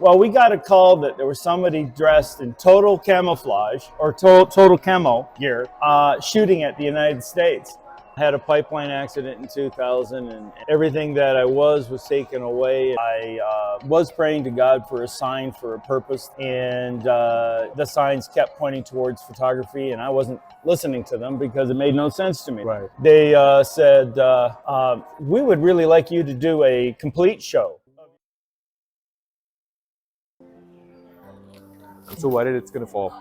Well, we got a call that there was somebody dressed in total camouflage or total camo gear shooting at the United States. I had a pipeline accident in 2000 and everything that I was taken away. I was praying to God for a sign, for a purpose, and the signs kept pointing towards photography, and I wasn't listening to them because it made no sense to me. Right. They said, we would really like you to do a complete show. So what it's gonna fall?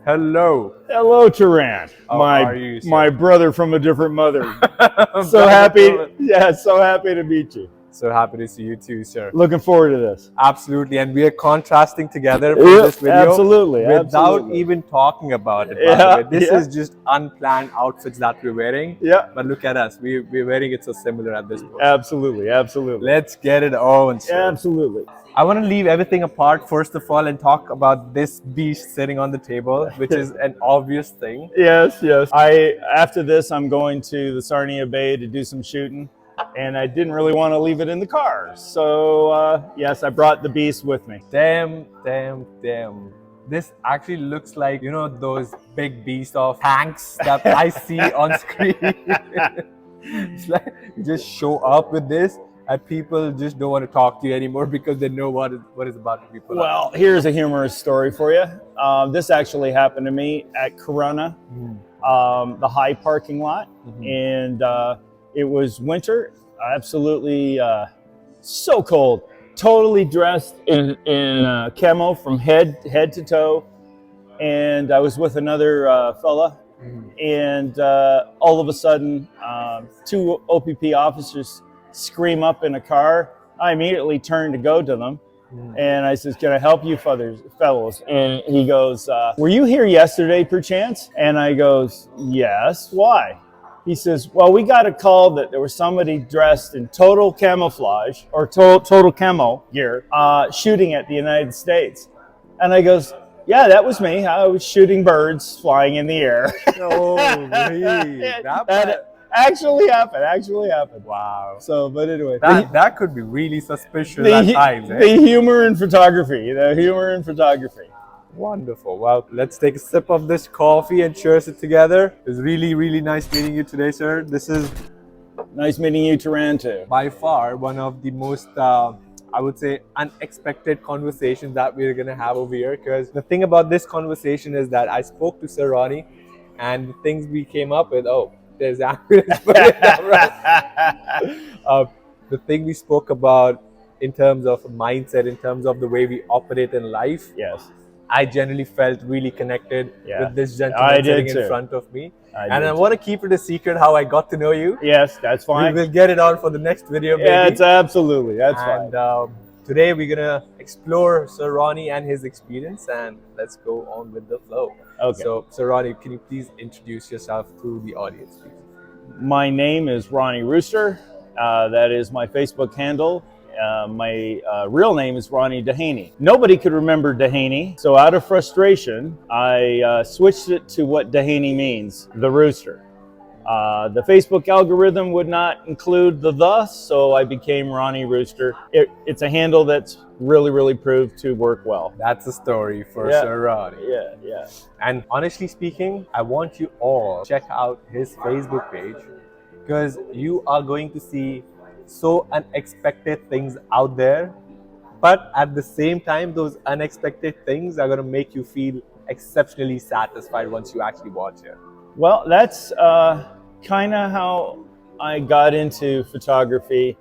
Hello. Hello, Taran. How are you, sir? My brother from a different mother. so Brother happy, from so happy to meet you. So happy to see you too, sir. Looking forward to this. Absolutely, and we are contrasting together for this video. Absolutely, without even talking about it. By the way. This is just unplanned outfits that we're wearing. Yeah. But look at us. We're wearing it so similar at this point. Absolutely, absolutely. Let's get it on, sir. Absolutely. I want to leave everything apart first of all and talk about this beast sitting on the table, which is an obvious thing. Yes. After this, I'm going to the Sarnia Bay to do some shooting, and I didn't really want to leave it in the car. So yes, I brought the beast with me. Damn. This actually looks like, those big beasts of tanks that I see on screen. It's like you just show up with this and people just don't want to talk to you anymore because they know what is about to be put Well, here's a humorous story for you. This actually happened to me at Corona, the high parking lot, and it was winter, absolutely so cold. Totally dressed in camo from head to toe, and I was with another fella, and all of a sudden, two OPP officers scream up in a car. I immediately turned to go to them, and I says, "Can I help you, fellows?" And he goes, "Were you here yesterday, perchance?" And I goes, "Yes. Why?" He says, "Well, we got a call that there was somebody dressed in total camouflage or total camo gear shooting at the United States." And I goes, "Yeah, that was me. I was shooting birds flying in the air." Oh, really? That actually happened. Wow. So, but anyway. That could be really suspicious at times. The humor in photography. Wonderful. Well, let's take a sip of this coffee and cheers it together. It's really, really nice meeting you today, sir. This is nice meeting you, Taran, too. By far one of the most, I would say, unexpected conversations that we're going to have over here. Because the thing about this conversation is that I spoke to Sir Ronny and the things we came up with, there's ambulance. The thing we spoke about in terms of mindset, in terms of the way we operate in life. Yes. I generally felt really connected with this gentleman sitting in front of me. I want to keep it a secret how I got to know you. Yes, that's fine. We'll get it on for the next video, maybe. Yeah, that's absolutely. That's fine. And today we're going to explore Sir Ronny and his experience, and let's go on with the flow. Okay. So, Sir Ronny, can you please introduce yourself to the audience, please? My name is Ronny Rooster. That is my Facebook handle. My real name is Ronny Dehaney. Nobody could remember Dehaney, so out of frustration, I switched it to what Dehaney means, the rooster. The Facebook algorithm would not include the, so I became Ronny Rooster. It's a handle that's really proved to work well. That's a story for Sir Ronny. Yeah. And honestly speaking, I want you all to check out his Facebook page because you are going to see so unexpected things out there, but at the same time those unexpected things are going to make you feel exceptionally satisfied once you actually watch it. Well, that's kind of how I got into photography.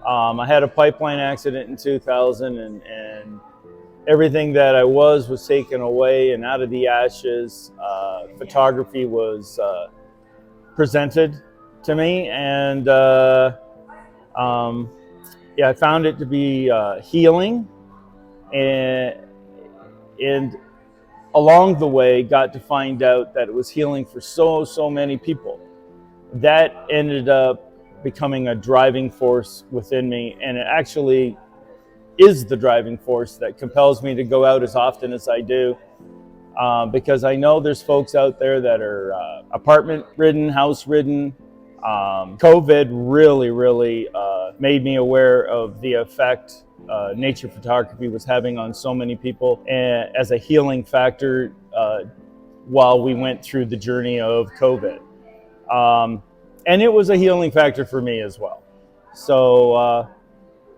I had a pipeline accident in 2000 and everything that I was taken away, and out of the ashes photography was presented to me, and I found it to be healing, and along the way got to find out that it was healing for so many people. That ended up becoming a driving force within me, and it actually is the driving force that compels me to go out as often as I do, because I know there's folks out there that are apartment ridden, house ridden. COVID really made me aware of the effect nature photography was having on so many people, and as a healing factor while we went through the journey of COVID. And it was a healing factor for me as well. So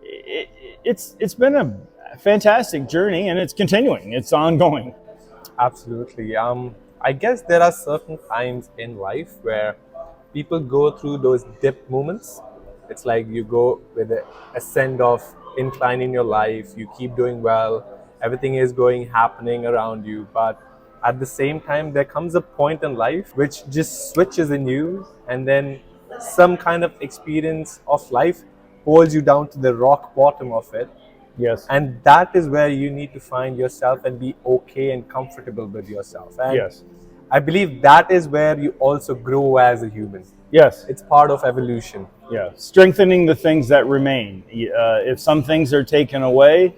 it's been a fantastic journey, and it's continuing. It's ongoing. Absolutely. I guess there are certain times in life where people go through those dip moments. It's like you go with a ascent of incline in your life, you keep doing well, everything is happening around you, but at the same time there comes a point in life which just switches in you, and then some kind of experience of life pulls you down to the rock bottom of it. Yes. And that is where you need to find yourself and be okay and comfortable with yourself. And Yes. I believe that is where you also grow as a human. Yes. It's part of evolution. Yeah. Strengthening the things that remain. If some things are taken away,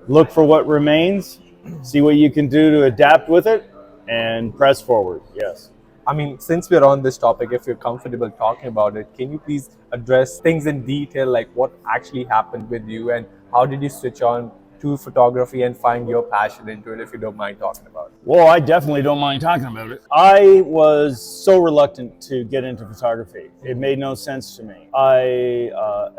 look for what remains, see what you can do to adapt with it, and press forward. Yes. I mean, since we're on this topic, if you're comfortable talking about it, can you please address things in detail, like what actually happened with you and how did you switch on to photography and find your passion into it, if you don't mind talking about it? Well, I definitely don't mind talking about it. I was so reluctant to get into photography. It made no sense to me. I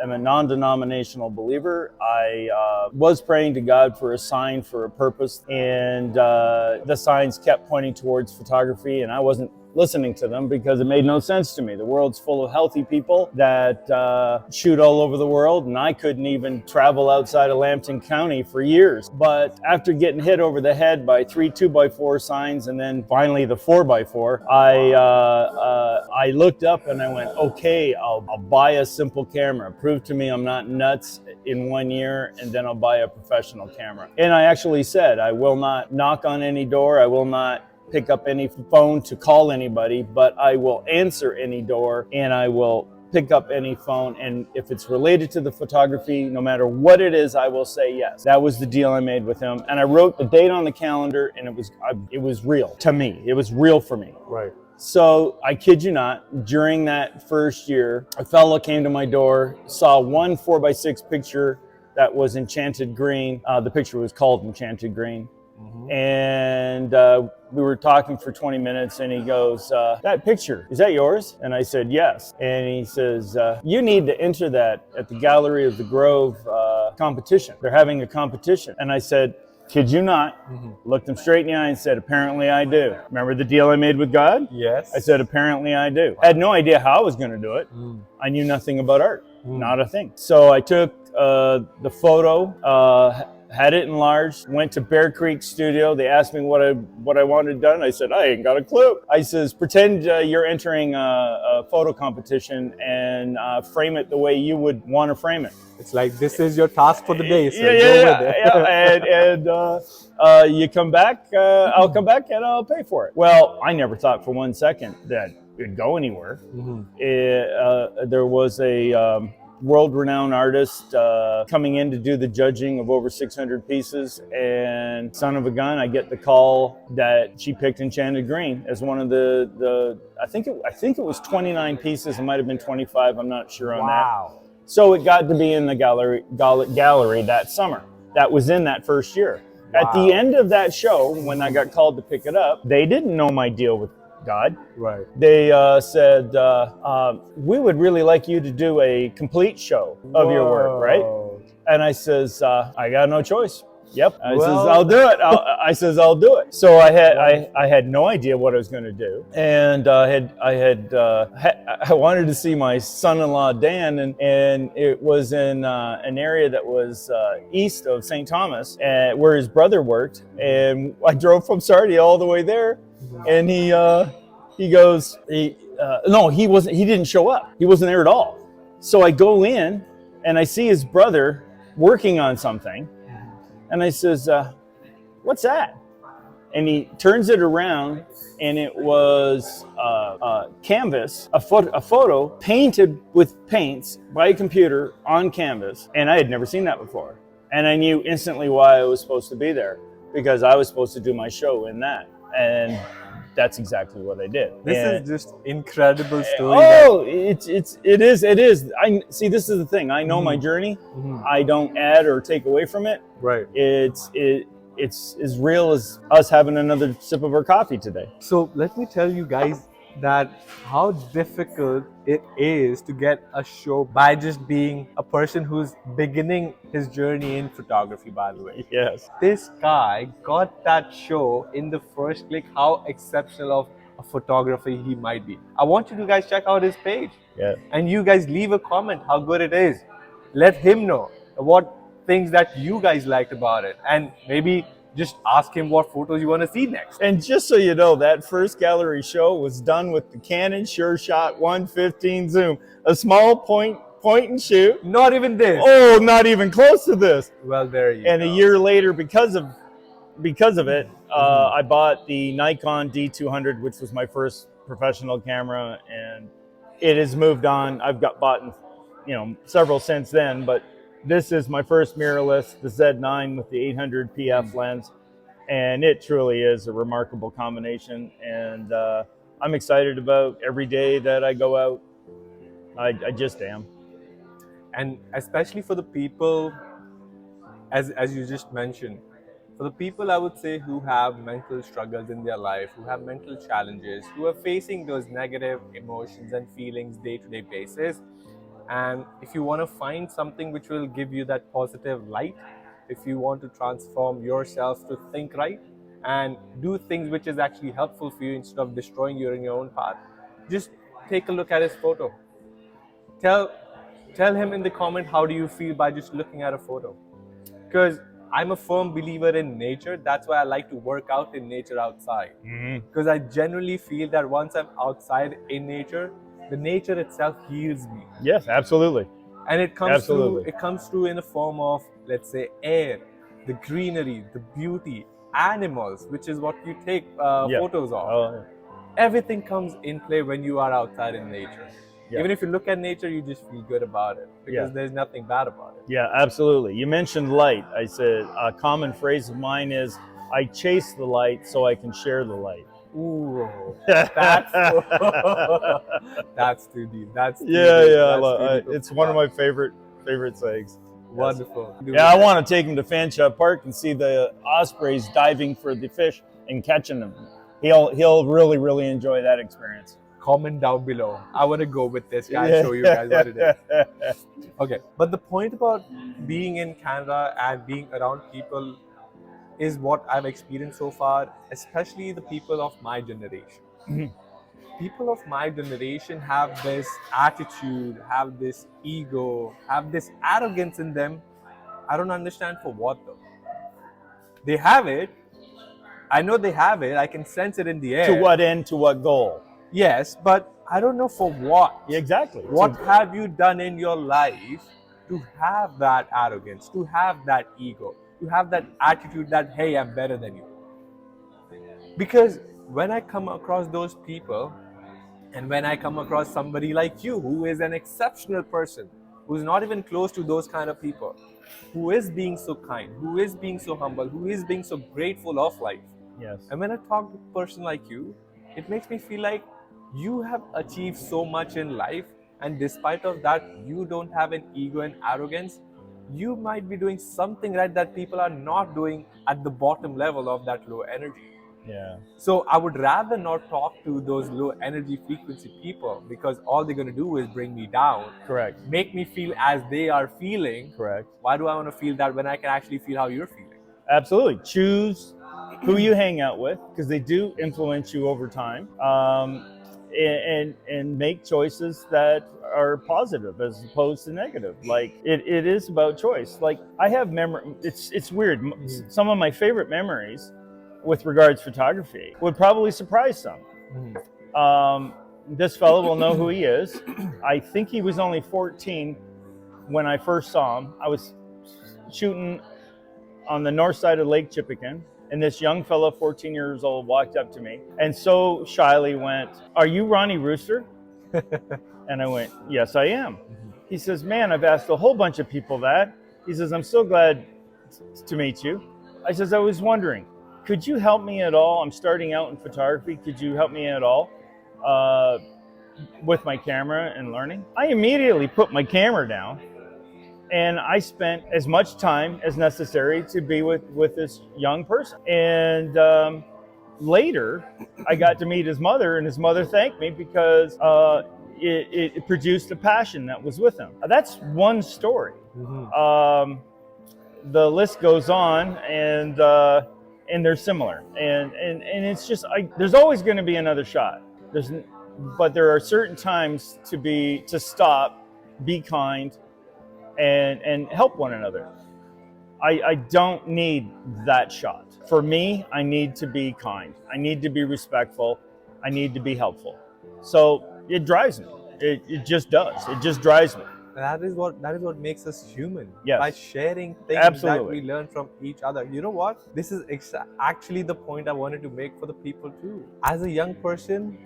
am a non-denominational believer. I was praying to God for a sign, for a purpose, and the signs kept pointing towards photography, and I wasn't listening to them because it made no sense to me. The world's full of healthy people that shoot all over the world, and I couldn't even travel outside of Lambton County for years. But after getting hit over the head by 3 2x4 signs and then finally the 4x4, I looked up and I went, okay, I'll buy a simple camera. Prove to me I'm not nuts in 1 year, and then I'll buy a professional camera. And I actually said, I will not knock on any door. I will not pick up any phone to call anybody, but I will answer any door and I will pick up any phone. And if it's related to the photography, no matter what it is, I will say yes. That was the deal I made with him. And I wrote the date on the calendar, and it was real to me. It was real for me. Right. So I kid you not, during that first year, a fellow came to my door, saw one 4x6 picture that was enchanted green. The picture was called Enchanted Green. Mm-hmm. And we were talking for 20 minutes, and he goes, that picture, is that yours? And I said, yes. And he says, you need to enter that at the Gallery of the Grove competition. They're having a competition. And I said, kid you not, looked him straight in the eye and said, apparently I do. Remember the deal I made with God? Yes. I said, apparently I do. I had no idea how I was going to do it. I knew nothing about art, not a thing. So I took the photo, had it enlarged, went to Bear Creek Studio. They asked me what I wanted done. I said, I ain't got a clue. I says, pretend you're entering a photo competition and frame it the way you would want to frame it. It's like, this is your task for the day, so and you come back, I'll come back and I'll pay for it. Well, I never thought for 1 second that it'd go anywhere. There was a world-renowned artist coming in to do the judging of over 600 pieces, and son of a gun, I get the call that she picked Enchanted Green as one of the I think it was 29 pieces. It might have been 25. I'm not sure on that. So it got to be in the gallery that summer. That was in that first year. Wow. At the end of that show, when I got called to pick it up, they didn't know my deal with God. Right. They said, we would really like you to do a complete show of your work, right? And I says, I got no choice. Yep. I says, I'll do it. I'll do it. So I had no idea what I was going to do, and I wanted to see my son-in-law Dan, and it was in an area that was east of St. Thomas, where his brother worked, and I drove from Sardia all the way there, and he goes, no, he wasn't. He didn't show up. He wasn't there at all. So I go in, and I see his brother working on something. And I says, what's that? And he turns it around, and it was canvas, a photo painted with paints by a computer on canvas. And I had never seen that before. And I knew instantly why I was supposed to be there, because I was supposed to do my show in that. And that's exactly what I did. This And- is just incredible story. Oh, it is. I see. This is the thing. I know my journey. I don't add or take away from it. Right. It's as real as us having another sip of our coffee today. So let me tell you guys that how difficult it is to get a show by just being a person who's beginning his journey in photography, by the way. Yes. This guy got that show in the first click, how exceptional of a photographer he might be. I want you to guys check out his page. Yeah. And you guys leave a comment how good it is. Let him know what things that you guys liked about it, and maybe just ask him what photos you want to see next. And just so you know, that first gallery show was done with the Canon SureShot 115 zoom, a small point and shoot. Not even this. Oh, not even close to this. Well, there you And go. a year later, because of it, I bought the Nikon D200, which was my first professional camera, and it has moved on. I've bought, several since then, but this is my first mirrorless, the Z9 with the 800 PF lens, and it truly is a remarkable combination. And I'm excited about every day that I go out. I just am. And especially for the people, as you just mentioned, for the people I would say who have mental struggles in their life, who have mental challenges, who are facing those negative emotions and feelings day-to-day basis. And if you want to find something which will give you that positive light, if you want to transform yourself to think right and do things which is actually helpful for you instead of destroying you in your own path, just take a look at his photo. Tell him in the comment how do you feel by just looking at a photo. Because I'm a firm believer in nature. That's why I like to work out in nature outside. Because I genuinely feel that once I'm outside in nature, the nature itself heals me. Yes, absolutely. And it comes through in the form of, let's say, air, the greenery, the beauty, animals, which is what you take photos of. Oh, yeah. Everything comes in play when you are outside in nature. Yeah. Even if you look at nature, you just feel good about it because there's nothing bad about it. Yeah, absolutely. You mentioned light. I said a common phrase of mine is, I chase the light so I can share the light. Ooh, that's too deep. That's too deep. It's one of my favorite sayings. Wonderful. Yes. Yeah, I want to take him to Fanshawe Park and see the ospreys diving for the fish and catching them. He'll really enjoy that experience. Comment down below. I want to go with this guy and show you guys what it is. Okay, but the point about being in Canada and being around people is what I've experienced so far, especially the people of my generation. People of my generation have this attitude, have this ego, have this arrogance in them. I don't understand for what though. They have it. I know they have it. I can sense it in the air. To what end, to what goal? Yes, but I don't know for what. Yeah, exactly. What have you done in your life to have that arrogance, to have that ego, to have that attitude that, hey, I'm better than you? Because when I come across those people, and when I come across somebody like you, who is an exceptional person, who's not even close to those kind of people, who is being so kind, who is being so humble, who is being so grateful of life. Yes. And when I talk to a person like you, it makes me feel like you have achieved so much in life, and despite of that, you don't have an ego and arrogance. You might be doing something right that people are not doing at the bottom level of that low energy. Yeah. So I would rather not talk to those low energy frequency people, because all they're going to do is bring me down. Correct. Make me feel as they are feeling. Correct. Why do I want to feel that when I can actually feel how you're feeling? Absolutely. Choose who you hang out with, because they do influence you over time, and make choices that are positive as opposed to negative. Like it is about choice. Like I have it's weird. Some of my favorite memories with regards to photography would probably surprise some. This fellow will know who he is. I think he was only 14 when I first saw him. I was shooting on the north side of Lake Chippewa, and this young fellow, 14 years old, walked up to me and so shyly went, "Are you Ronny Rooster?" And I went, "Yes, I am." He says, "Man, I've asked a whole bunch of people that." He says, "I'm so glad to meet you." I says, "I was wondering, could you help me at all? I'm starting out in photography. Could you help me at all with my camera and learning? I immediately put my camera down, and I spent as much time as necessary to be with this young person. And later, I got to meet his mother, and his mother thanked me because it produced a passion that was with him. That's one story. The list goes on, and they're similar, and it's just there's always going to be another shot. But there are certain times to stop, be kind, and help one another. I don't need that shot. For me, I need to be kind. I need to be respectful. I need to be helpful. So it drives me. It just does. It just drives me. That is what makes us human. Yes. By sharing things Absolutely. that we learn from each other. You know what? This is actually the point I wanted to make for the people too. As a young person,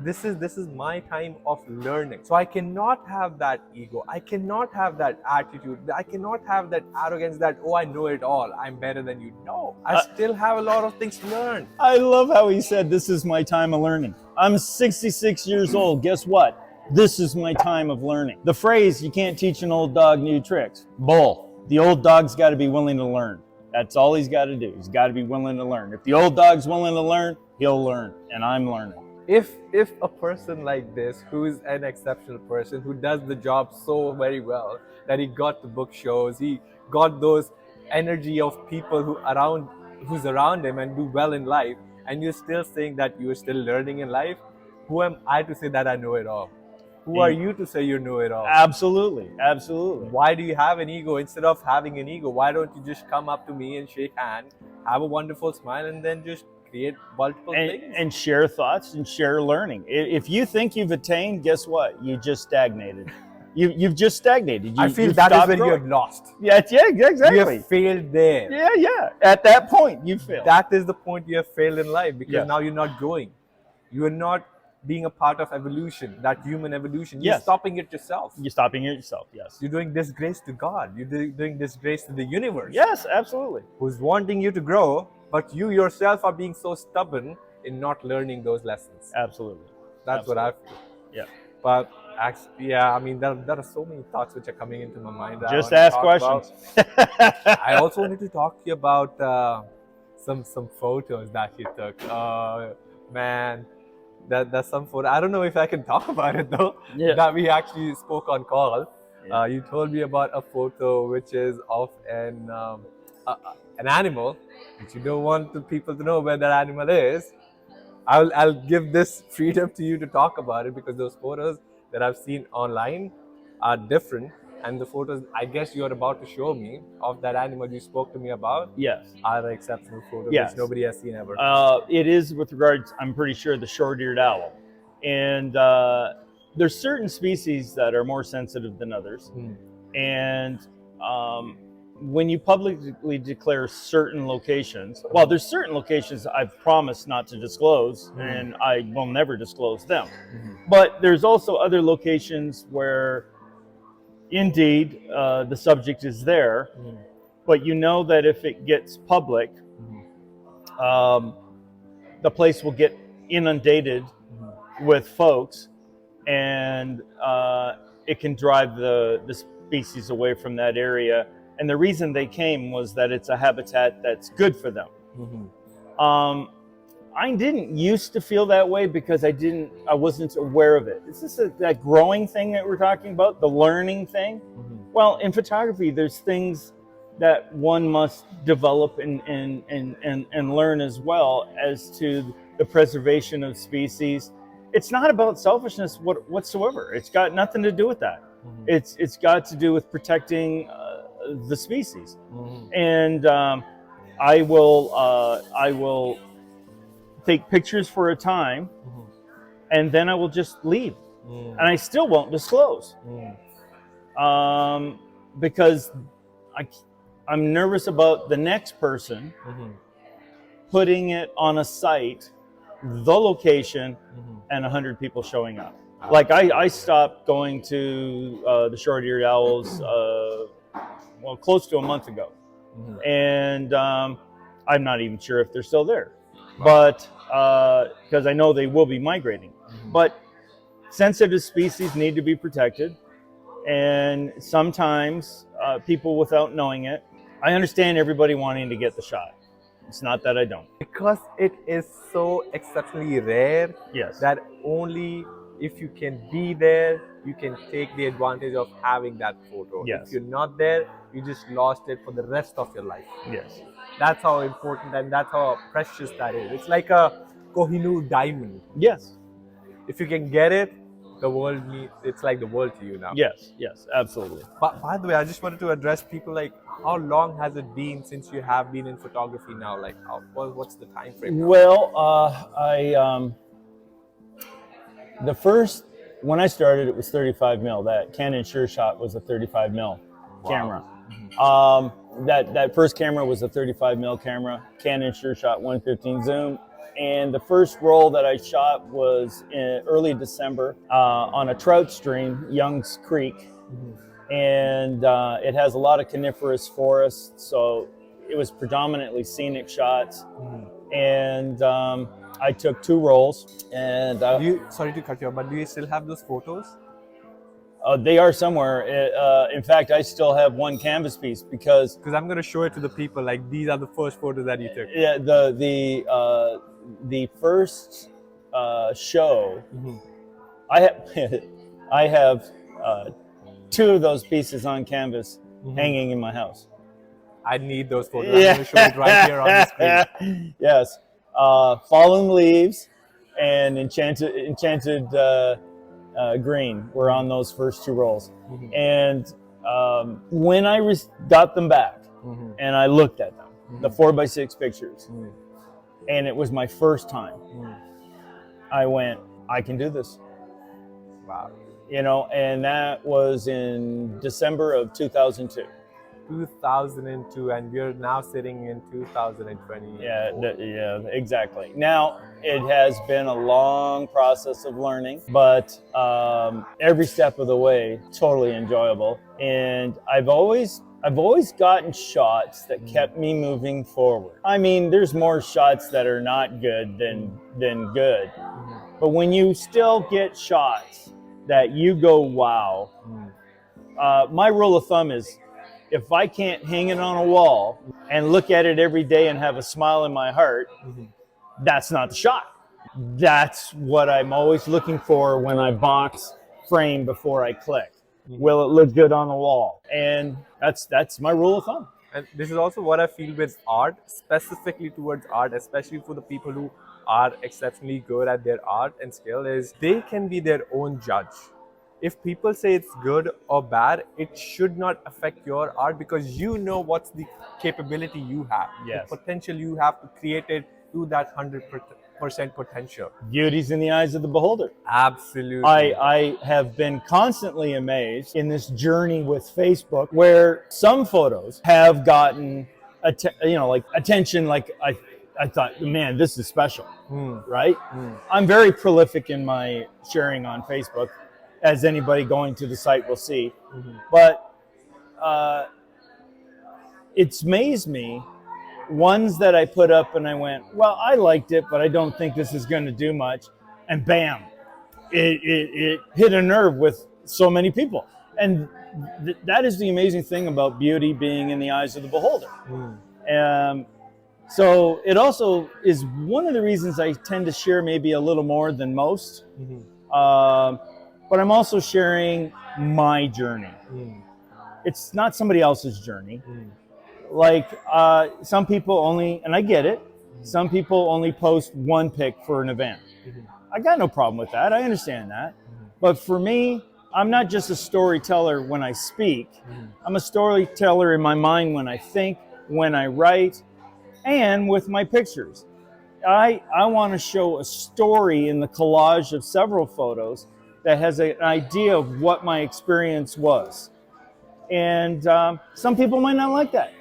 this is my time of learning. So I cannot have that ego. I cannot have that attitude. I cannot have that arrogance that, oh, I know it all. I'm better than you. No, I still have a lot of things to learn. I love how he said, this is my time of learning. I'm 66 years old. Guess what? This is my time of learning. The phrase, you can't teach an old dog new tricks. Bull. The old dog's got to be willing to learn. That's all he's got to do. He's got to be willing to learn. If the old dog's willing to learn, he'll learn. And I'm learning. If a person like this, who's an exceptional person, who does the job so very well, that he got the book shows, he got those energy of people who's around him and do well in life, and you're still saying that you're still learning in life, who am I to say that I know it all? Who are you to say you know it all? Absolutely, absolutely. Why do you have an ego? Instead of having an ego, why don't you just come up to me and shake hands, have a wonderful smile, and then just create multiple things? And share thoughts and share learning. If you think you've attained, guess what? You just stagnated. You've just stagnated. I feel that is when you have lost. Yeah, exactly. You have failed there. Yeah. At that point, you failed. That is the point you have failed in life, because now you're not growing. You are not being a part of evolution, that human evolution. You're stopping it yourself. You're stopping it yourself, yes. You're doing disgrace to God. You're doing disgrace to the universe. Yes, absolutely. Who's wanting you to grow, but you yourself are being so stubborn in not learning those lessons. Absolutely. That's what I feel. Yeah. But actually, yeah, I mean, there are so many thoughts which are coming into my mind. Just ask questions. I also wanted to talk to you about some photos that you took. Man, there's some photo. I don't know if I can talk about it though. Yeah. That we actually spoke on call. Yeah. You told me about a photo which is of an animal, which you don't want the people to know where that animal is. I'll give this freedom to you to talk about it, because those photos that I've seen online are different, and the photos I guess you're about to show me of that animal you spoke to me about, are exceptional photos which nobody has seen ever. It is with regards, I'm pretty sure, the short-eared owl, and there's certain species that are more sensitive than others, and when you publicly declare certain locations, well, there's certain locations I've promised not to disclose, and I will never disclose them. But there's also other locations where, indeed, the subject is there, but you know that if it gets public, the place will get inundated with folks, and it can drive the species away from that area. And the reason they came was that it's a habitat that's good for them. I didn't used to feel that way because I wasn't aware of it. Is this that growing thing that we're talking about, the learning thing? Well, in photography, there's things that one must develop and learn as well as to the preservation of species. It's not about selfishness whatsoever. It's got nothing to do with that. It's got to do with protecting the species. And I will take pictures for a time, and then I will just leave, and I still won't disclose, because I'm nervous about the next person putting it on a site, the location, and 100 people showing up. Like I stopped going to the short-eared owls, well, close to a month ago, and I'm not even sure if they're still there, but because I know they will be migrating. But sensitive species need to be protected, and sometimes people, without knowing it, I understand everybody wanting to get the shot. It's not that I don't. Because it is so exceptionally rare Yes. that only if you can be there, you can take the advantage of having that photo. Yes. If you're not there, you just lost it for the rest of your life. Yes. That's how important and that's how precious that is. It's like a Kohinoor diamond. Yes. If you can get it, the world means it's like the world to you now. Yes. Yes. Absolutely. But by the way, I just wanted to address people like how long has it been since you have been in photography now? Like, what's the time frame now? Well, the first, when I started, it was 35 mil. That Canon Sure Shot was a 35 mil camera. That first camera was a 35 mil camera, Canon Sure Shot 115 zoom. And the first roll that I shot was in early December on a trout stream, Young's Creek. And it has a lot of coniferous forests, so it was predominantly scenic shots. And I took 2 rolls, and Sorry to cut you off, but do you still have those photos? they are somewhere. In fact, I still have 1 canvas piece because I'm going to show it to the people. Like, these are the first photos that you took. yeah, the first show, I have 2 of those pieces on canvas hanging in my house. I need those photos. I'm going to show it right here on the screen. Yes, Fallen Leaves and Enchanted Green were on those first 2 rolls. And when I got them back and I looked at them, the 4x6 pictures, and it was my first time, I went, I can do this. Wow. You know, and that was in December of 2002. 2002, and we're now sitting in 2020. Yeah, exactly. Now, it has been a long process of learning, but every step of the way, totally enjoyable. And I've always gotten shots that kept me moving forward. I mean, there's more shots that are not good than good. But when you still get shots that you go, wow. My rule of thumb is, if I can't hang it on a wall and look at it every day and have a smile in my heart, that's not the shot. That's what I'm always looking for when I box frame before I click. Will it look good on the wall? And that's my rule of thumb. And this is also what I feel with art, specifically towards art, especially for the people who are exceptionally good at their art and skill, is they can be their own judge. If people say it's good or bad, it should not affect your art because you know what's the capability you have, Yes. the potential you have to create it to that 100% potential. Beauty's in the eyes of the beholder. Absolutely. I have been constantly amazed in this journey with Facebook where some photos have gotten attention. Like I thought, man, this is special, right? I'm very prolific in my sharing on Facebook, as anybody going to the site will see. But it's amazed me, ones that I put up and I went, well, I liked it, but I don't think this is going to do much. And bam, it hit a nerve with so many people. And that is the amazing thing about beauty being in the eyes of the beholder. So it also is one of the reasons I tend to share maybe a little more than most. But I'm also sharing my journey. It's not somebody else's journey. Like some people only, and I get it, some people only post 1 pic for an event. I got no problem with that. I understand that. But for me, I'm not just a storyteller when I speak. I'm a storyteller in my mind when I think, when I write, and with my pictures. I want to show a story in the collage of several photos that has an idea of what my experience was. And some people might not like that.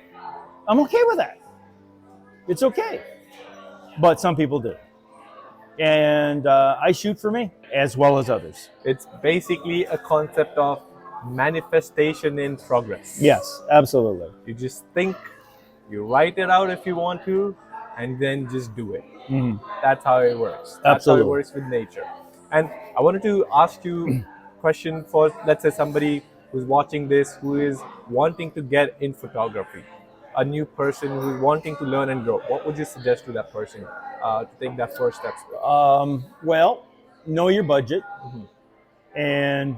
I'm okay with that. It's okay. But some people do. And I shoot for me as well as others. It's basically a concept of manifestation in progress. Yes, absolutely. You just think, You write it out if you want to, and then just do it. Mhm. That's how it works. That's how it Absolutely. works with nature. And I wanted to ask you a question for, let's say, somebody who's watching this who is wanting to get in photography, a new person who's wanting to learn and grow. What would you suggest to that person to take that first steps with? Well, know your budget, and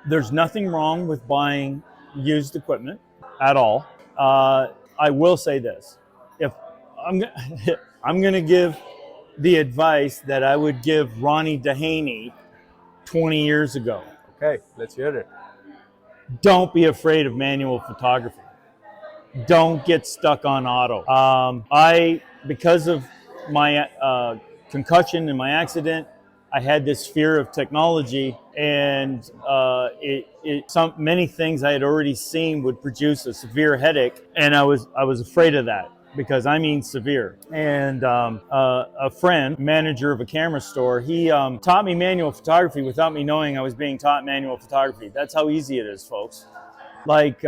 there's nothing wrong with buying used equipment at all. I will say this: if I'm, I'm going to give the advice that I would give Ronnie Dehaney 20 years ago. Okay, let's hear it. Don't be afraid of manual photography. Don't get stuck on auto. Because of my concussion and my accident, I had this fear of technology, and many things I had already seen would produce a severe headache, and I was afraid of that, because I mean severe. And a friend, manager of a camera store, he taught me manual photography without me knowing I was being taught manual photography. That's how easy it is, folks. Like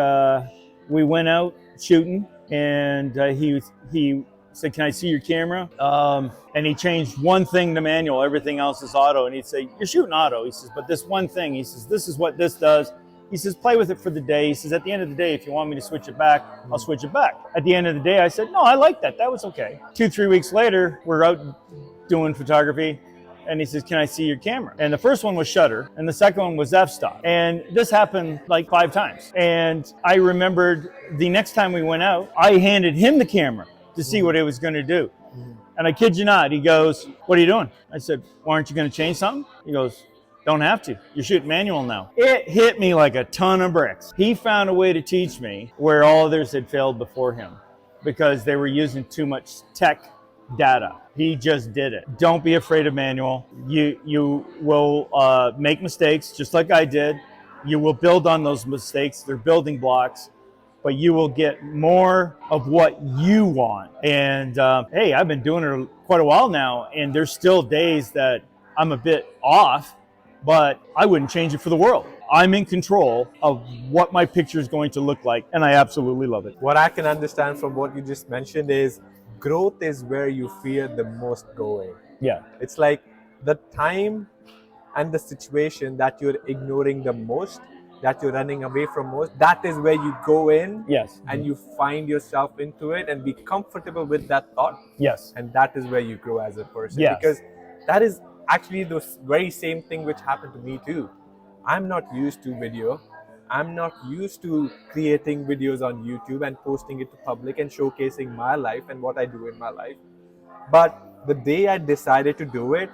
we went out shooting, and he said, "Can I see your camera?" And he changed one thing to manual, everything else is auto. And he'd say, "You're shooting auto." He says, "But this one thing," he says, "this is what this does." He says, "Play with it for the day." He says, "At the end of the day, if you want me to switch it back, I'll switch it back." At the end of the day, I said, "No, I like that. That was okay." 2-3 weeks later, we're out doing photography, and he says, "Can I see your camera?" And the first one was shutter, and the second one was f-stop. And this happened like 5 times. And I remembered the next time we went out, I handed him the camera to see what it was going to do. And I kid you not, he goes, "What are you doing?" I said, "Well, aren't you going to change something?" He goes, "Don't have to. You're shooting manual now." It hit me like a ton of bricks. He found a way to teach me where all others had failed before him, because they were using too much tech data. He just did it. Don't be afraid of manual. You will make mistakes just like I did. You will build on those mistakes. They're building blocks, but you will get more of what you want. And hey, I've been doing it quite a while now, and there's still days that I'm a bit off, but I wouldn't change it for the world. I'm in control of what my picture is going to look like, and I absolutely love it. What I can understand from what you just mentioned is growth is where you fear the most going. Yeah. It's like the time and the situation that you're ignoring the most, that you're running away from most, that is where you go in. Yes. And you find yourself into it and be comfortable with that thought. Yes. And that is where you grow as a person. Yes. Because that is actually the very same thing which happened to me too. I'm not used to video. I'm not used to creating videos on YouTube and posting it to public and showcasing my life and what I do in my life. But the day I decided to do it,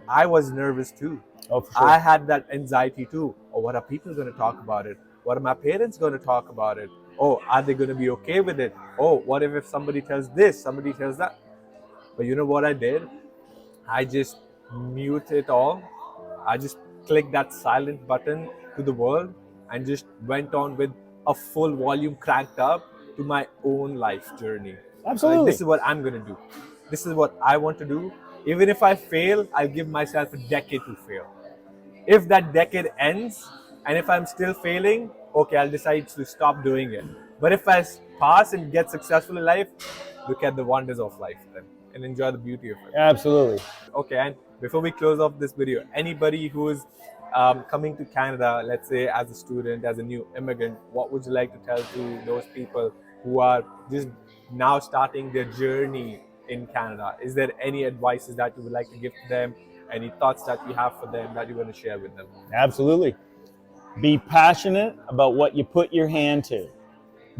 I was nervous too. Oh, for sure. I had that anxiety too. Oh, what are people going to talk about it? What are my parents going to talk about it? Oh, are they going to be okay with it? Oh, what if somebody tells this, somebody tells that? But you know what I did? I just mute it all. I just clicked that silent button to the world and just went on with a full volume cranked up to my own life journey. Absolutely. This is what I'm going to do. This is what I want to do. Even if I fail, I'll give myself a decade to fail. If that decade ends and if I'm still failing, okay, I'll decide to stop doing it. But if I pass and get successful in life, look at the wonders of life then and enjoy the beauty of it. Absolutely. Okay, and before we close off this video, anybody who is coming to Canada, let's say as a student, as a new immigrant, what would you like to tell to those people who are just now starting their journey in Canada? Is there any advices that you would like to give to them? Any thoughts that you have for them that you want to share with them? Absolutely. Be passionate about what you put your hand to.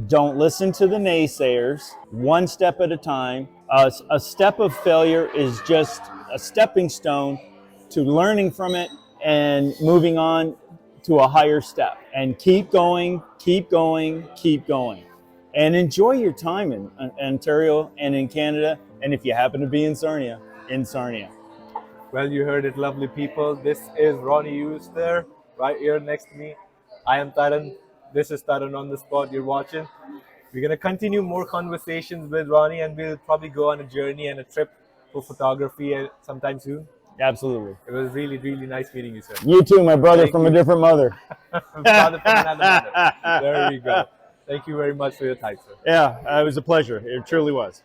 Don't listen to the naysayers. One step at a time. A step of failure is just a stepping stone to learning from it and moving on to a higher step. And keep going, keep going, keep going. And enjoy your time in Ontario and in Canada. And if you happen to be in Sarnia, in Sarnia. Well, you heard it, lovely people. This is Ronny Rooster right here next to me. I am Taran. This is Taran on the Spot you're watching. We're going to continue more conversations with Ronny, and we'll probably go on a journey and a trip for photography sometime soon. Absolutely. It was really, really nice meeting you, sir. You too, my brother Thank from you. a different mother. Brother from another mother. There we go. Thank you very much for your time, sir. Yeah, it was a pleasure. It truly was.